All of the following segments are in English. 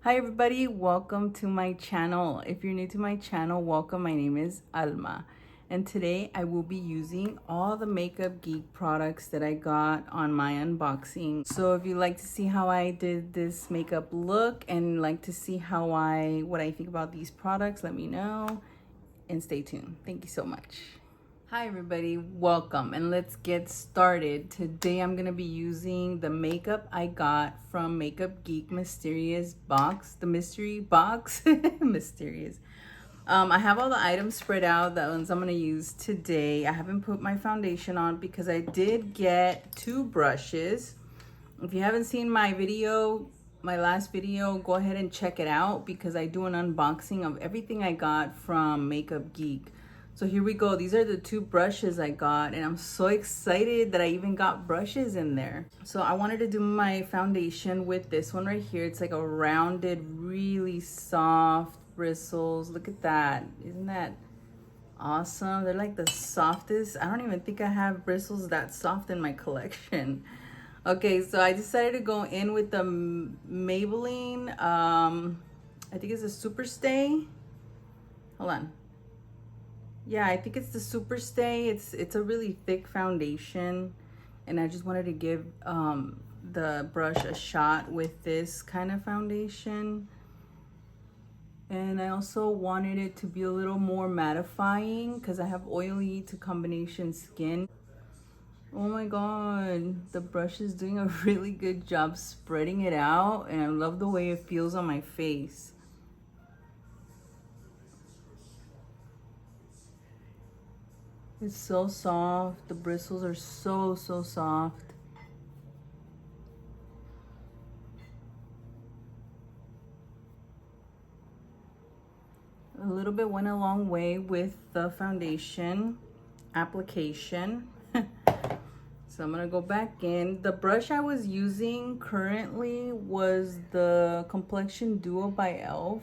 Hi everybody, welcome to my channel. If you're new to my channel, welcome. My name is Alma, and today I will be using all the Makeup Geek products that I got on my unboxing. So if you like to see how I did this makeup look and like to see what I think about these products, let me know and stay tuned. Thank you so much. Hi everybody, welcome, and let's get started. Today I'm gonna be using the makeup I got from Makeup Geek Mysterious Box, the mystery box. Mysterious. I have all the items spread out, the ones I'm gonna use today. I haven't put my foundation on because I did get 2 brushes. If you haven't seen my last video, go ahead and check it out because I do an unboxing of everything I got from Makeup Geek. So here we go. These are the 2 brushes I got, and I'm so excited that I even got brushes in there. So I wanted to do my foundation with this one right here. It's like a rounded, really soft bristles. Look at that. Isn't that awesome? They're like the softest. I don't even think I have bristles that soft in my collection. Okay, so I decided to go in with the Maybelline, I think it's a Super Stay. Hold on. Yeah, I think it's the Super Stay. It's a really thick foundation, and I just wanted to give the brush a shot with this kind of foundation. And I also wanted it to be a little more mattifying because I have oily to combination skin. Oh my god, the brush is doing a really good job spreading it out, and I love the way it feels on my face. It's so soft. The bristles are so soft. A little bit went a long way with the foundation application. So I'm gonna go back in. The brush I was using currently was the Complexion Duo by e.l.f.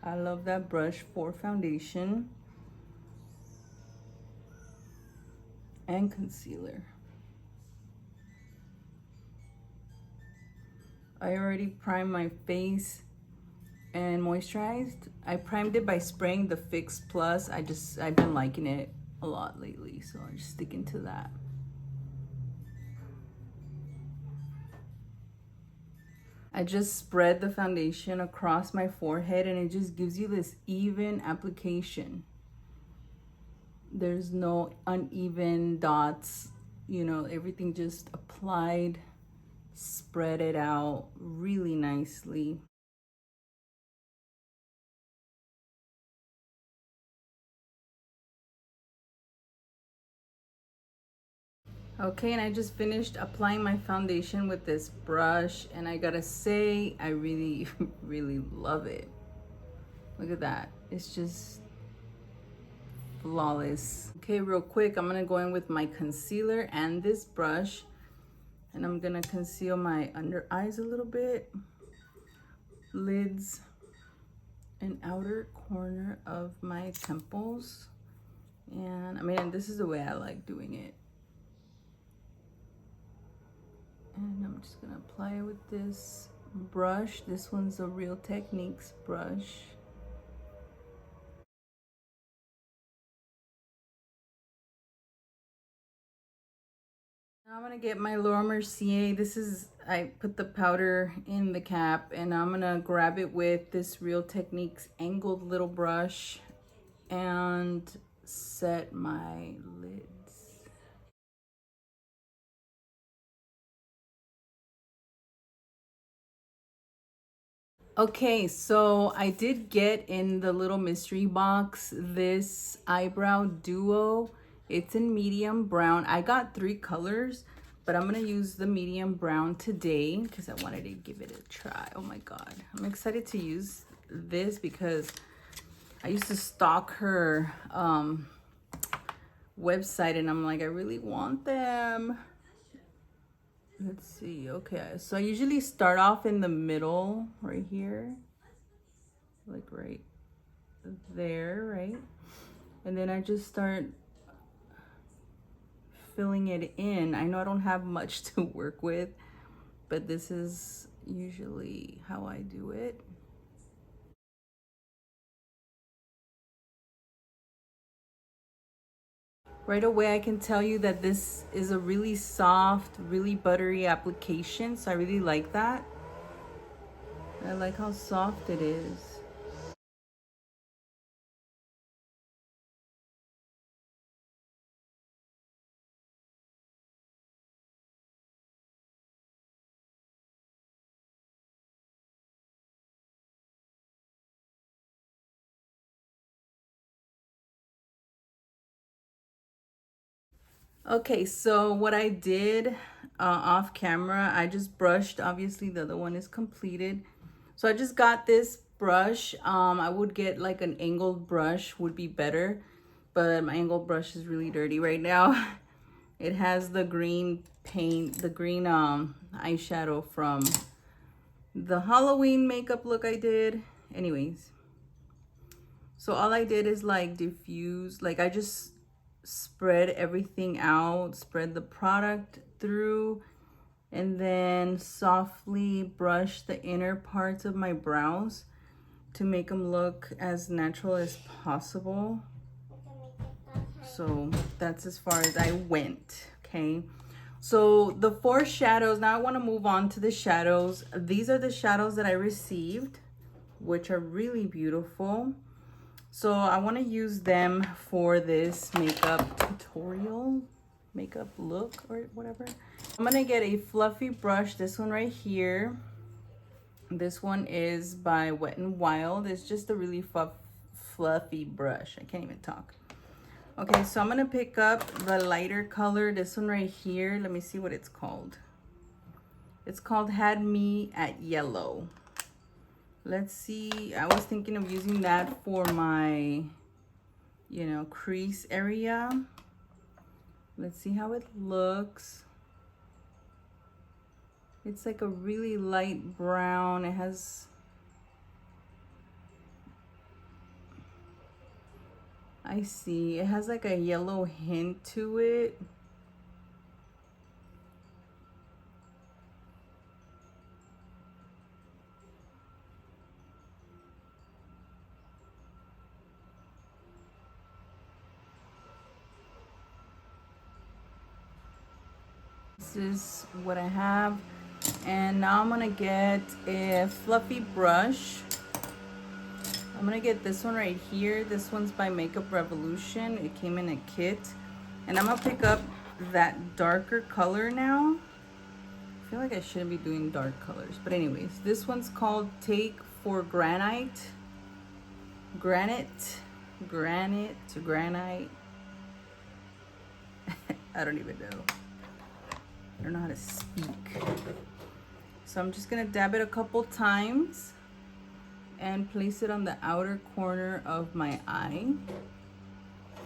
I love that brush for foundation and concealer. I already primed my face and moisturized. I primed it by spraying the Fix Plus. I've been liking it a lot lately, so I'm just sticking to that. I just spread the foundation across my forehead, and it just gives you this even application. There's no uneven dots, you know, everything just applied, spread it out really nicely. Okay, and I just finished applying my foundation with this brush, and I gotta say, I really, really love it. Look at that. It's just flawless. Okay, real quick, I'm gonna go in with my concealer and this brush, and I'm gonna conceal my under eyes a little bit, lids, and outer corner of my temples. And I mean, this is the way I like doing it. And I'm just gonna apply it with this brush. This one's a Real Techniques brush. Now I'm gonna get my Laura Mercier. I put the powder in the cap, and I'm gonna grab it with this Real Techniques angled little brush and set my lids. Okay, so I did get in the little mystery box this eyebrow duo. It's in medium brown. I got 3 colors, but I'm gonna use the medium brown today because I wanted to give it a try. Oh my god, I'm excited to use this because I used to stalk her website, and I'm like, I really want them. Let's see. Okay, so I usually start off in the middle right here, like right there, right? And then I just start filling it in. I know I don't have much to work with, but this is, usually how I do it. Right away, I can tell you that this is a really soft, really buttery application, so I really like that. I like how soft it is. Okay, so what I did off camera, I just brushed. Obviously, the other one is completed. So I just got this brush. I would get like an angled brush would be better, but my angled brush is really dirty right now. It has the green paint, the green eyeshadow from the Halloween makeup look I did. Anyways, so all I did is like diffuse, like I just spread everything out, spread the product through, and then softly brush the inner parts of my brows to make them look as natural as possible. So that's as far as I went, okay? So the 4 shadows, now I want to move on to the shadows. These are the shadows that I received, which are really beautiful. So I want to use them for this makeup tutorial, makeup look or whatever. I'm going to get a fluffy brush, this one right here. This one is by Wet n Wild. It's just a really fluffy brush. I can't even talk. Okay, so I'm going to pick up the lighter color, this one right here. Let me see what it's called. It's called Had Me at Yellow. Let's see, I was thinking of using that for my, you know, crease area. Let's see how it looks. It's like a really light brown. It has, I see, it has like a yellow hint to it. This is what I have. And now I'm gonna get a fluffy brush. I'm gonna get this one right here. This one's by Makeup Revolution. It came in a kit. And I'm gonna pick up that darker color now. I feel like I shouldn't be doing dark colors. But anyways, this one's called Take for Granite. Granite. I don't even know. I don't know how to speak. So I'm just gonna dab it a couple times and place it on the outer corner of my eye.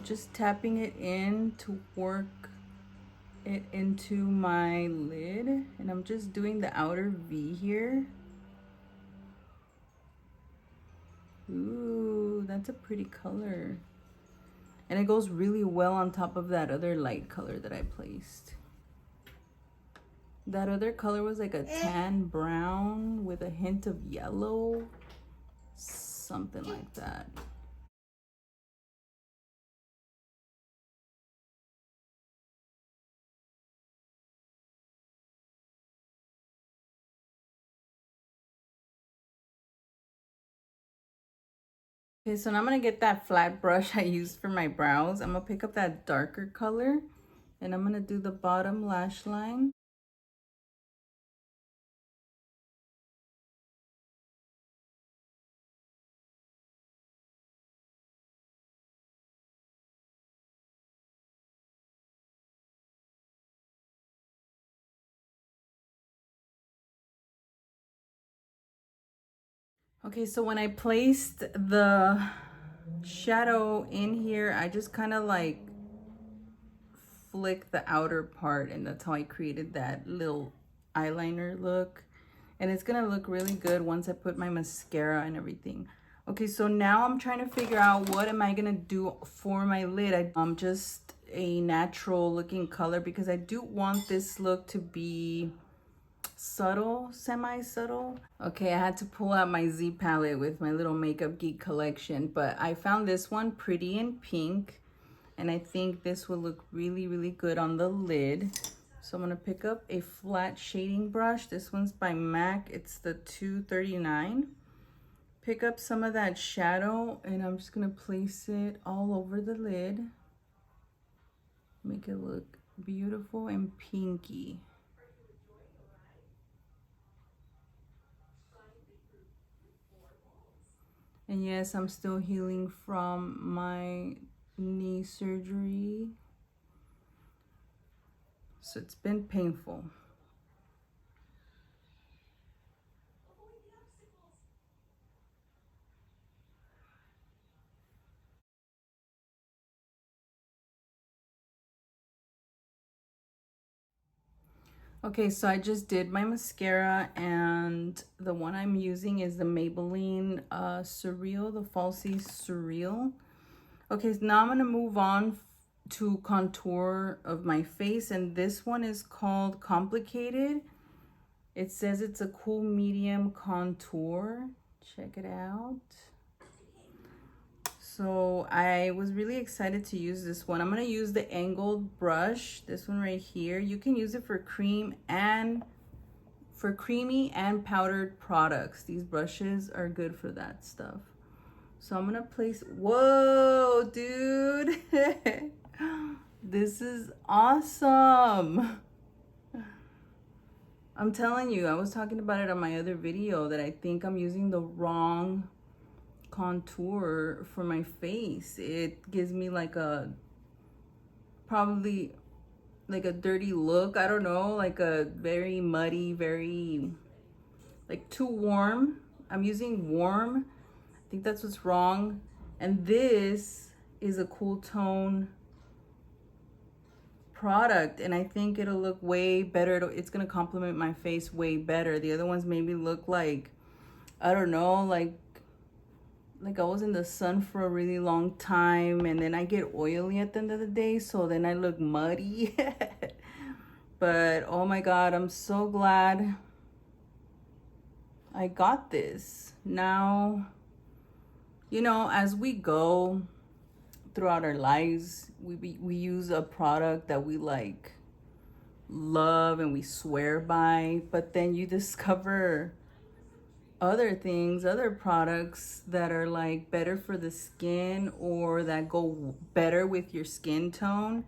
Just tapping it in to work it into my lid. And I'm just doing the outer V here. Ooh, that's a pretty color. And it goes really well on top of that other light color that I placed. That other color was like a tan brown with a hint of yellow. Something like that. Okay, so now I'm gonna get that flat brush I used for my brows. I'm gonna pick up that darker color and I'm gonna do the bottom lash line. Okay, so when I placed the shadow in here, I just kind of like flick the outer part, and that's how I created that little eyeliner look. And it's gonna look really good once I put my mascara and everything. Okay, so now I'm trying to figure out what am I gonna do for my lid. Just a natural looking color because I do want this look to be subtle, semi-subtle. Okay, I had to pull out my Z palette with my little Makeup Geek collection, but I found this one pretty in pink, and I think this will look really, really good on the lid. So I'm gonna pick up a flat shading brush. This one's by MAC, it's the 239. Pick up some of that shadow, and I'm just gonna place it all over the lid. Make it look beautiful and pinky. And yes, I'm still healing from my knee surgery. So it's been painful. Okay, so I just did my mascara, and the one I'm using is the Maybelline Surreal, the Falsies Surreal. Okay, so now I'm gonna move on to contour of my face, and this one is called Complicated. It says it's a cool medium contour. Check it out. So I was really excited to use this one. I'm gonna use the angled brush, this one right here. You can use it for cream and for creamy and powdered products. These brushes are good for that stuff. So I'm gonna place, whoa, dude. This is awesome. I'm telling you, I was talking about it on my other video that I think I'm using the wrong contour for my face. It gives me like a, probably like a dirty look. I don't know, like a very muddy, very like too warm. I'm using warm. I think that's what's wrong. And this is a cool tone product, and I think it'll look way better. It's gonna complement my face way better. The other ones maybe look like, I don't know, like I was in the sun for a really long time, and then I get oily at the end of the day, so then I look muddy. But oh my God, I'm so glad I got this. Now, you know, as we go throughout our lives, we use a product that we like love and we swear by, but then you discover other things, other products that are like better for the skin or that go better with your skin tone.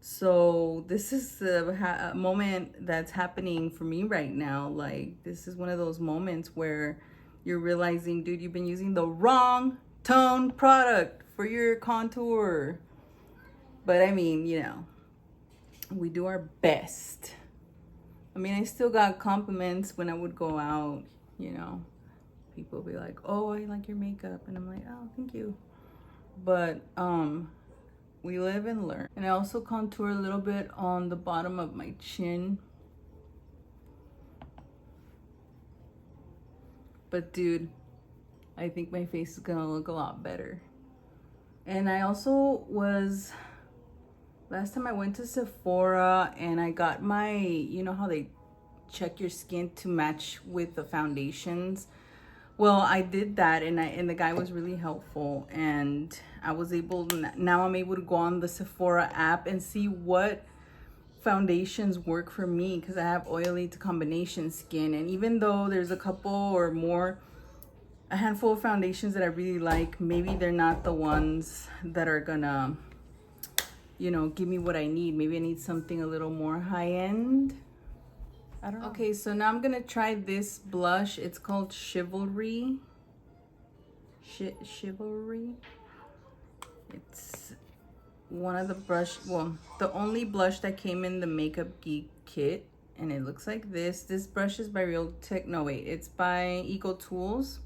So this is a moment that's happening for me right now. Like, this is one of those moments where you're realizing, dude, you've been using the wrong tone product for your contour. But I mean, you know, we do our best. I mean, I still got compliments when I would go out, you know. People be like, oh, I like your makeup. And I'm like, oh, thank you. But we live and learn. And I also contour a little bit on the bottom of my chin. But dude, I think my face is gonna look a lot better. And I also was, last time I went to Sephora and I got my, you know how they check your skin to match with the foundations? Well, I did that, and the guy was really helpful, and I was able, now I'm able to go on the Sephora app and see what foundations work for me, because I have oily to combination skin. And even though there's a couple or more, a handful of foundations that I really like, maybe they're not the ones that are gonna, you know, give me what I need. Maybe I need something a little more high-end. I don't know. Okay, so now I'm gonna try this blush. It's called Chivalry. Chivalry. It's one of the the only blush that came in the Makeup Geek kit, and it looks like this. This brush is by it's by Eco Tools.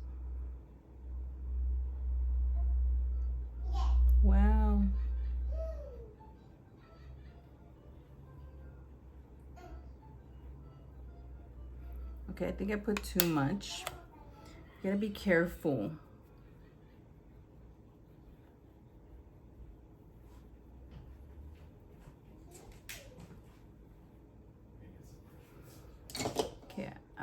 Wow. Okay, I think I put too much. You gotta be careful.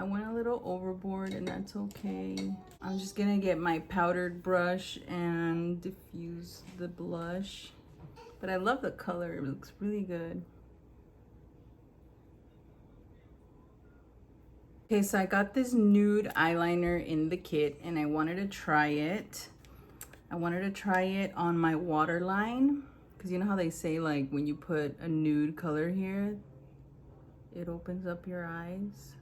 I went a little overboard and that's okay. I'm just gonna get my powdered brush and diffuse the blush. But I love the color, it looks really good. Okay, so I got this nude eyeliner in the kit and I wanted to try it. I wanted to try it on my waterline, because you know how they say like when you put a nude color here, it opens up your eyes.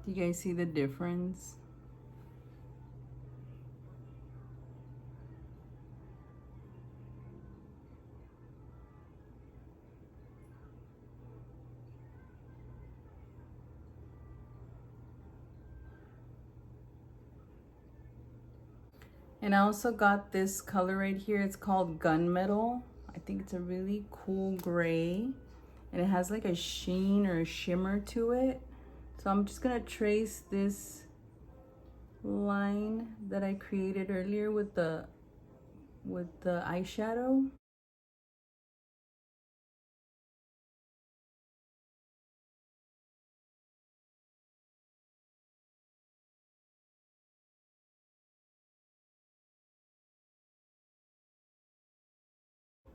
Do you guys see the difference? And I also got this color right here. It's called Gunmetal. I think it's a really cool gray. And it has like a sheen or a shimmer to it. So I'm just gonna trace this line that I created earlier with the eyeshadow.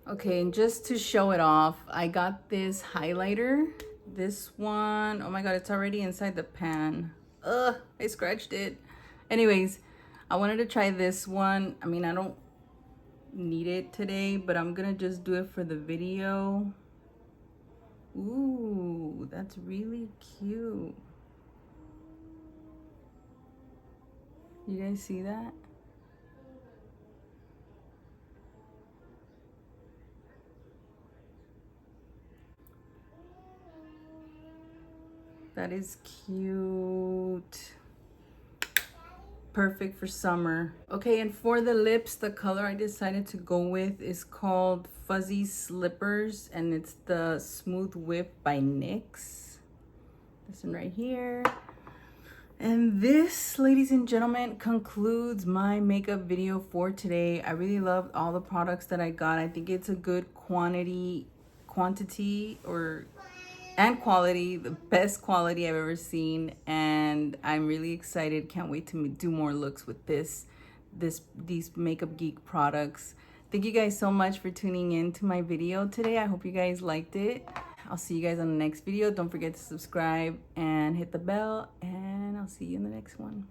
Okay, and just to show it off, I got this highlighter. This one, oh my god, it's already inside the pan. Ugh, I scratched it. Anyways, I wanted to try this one. I mean, I don't need it today, but I'm gonna just do it for the video. Ooh, that's really cute. You guys see that? That is cute. Perfect for summer. Okay, and for the lips, the color I decided to go with is called Fuzzy Slippers, and it's the Smooth Whip by NYX. This one right here. And this, ladies and gentlemen, concludes my makeup video for today. I really loved all the products that I got. I think it's a good quantity and quality, the best quality I've ever seen, and I'm really excited. Can't wait to do more looks with these Makeup Geek products. Thank you guys so much for tuning in to my video today. I hope you guys liked it. I'll see you guys on the next video. Don't forget to subscribe and hit the bell, and I'll see you in the next one.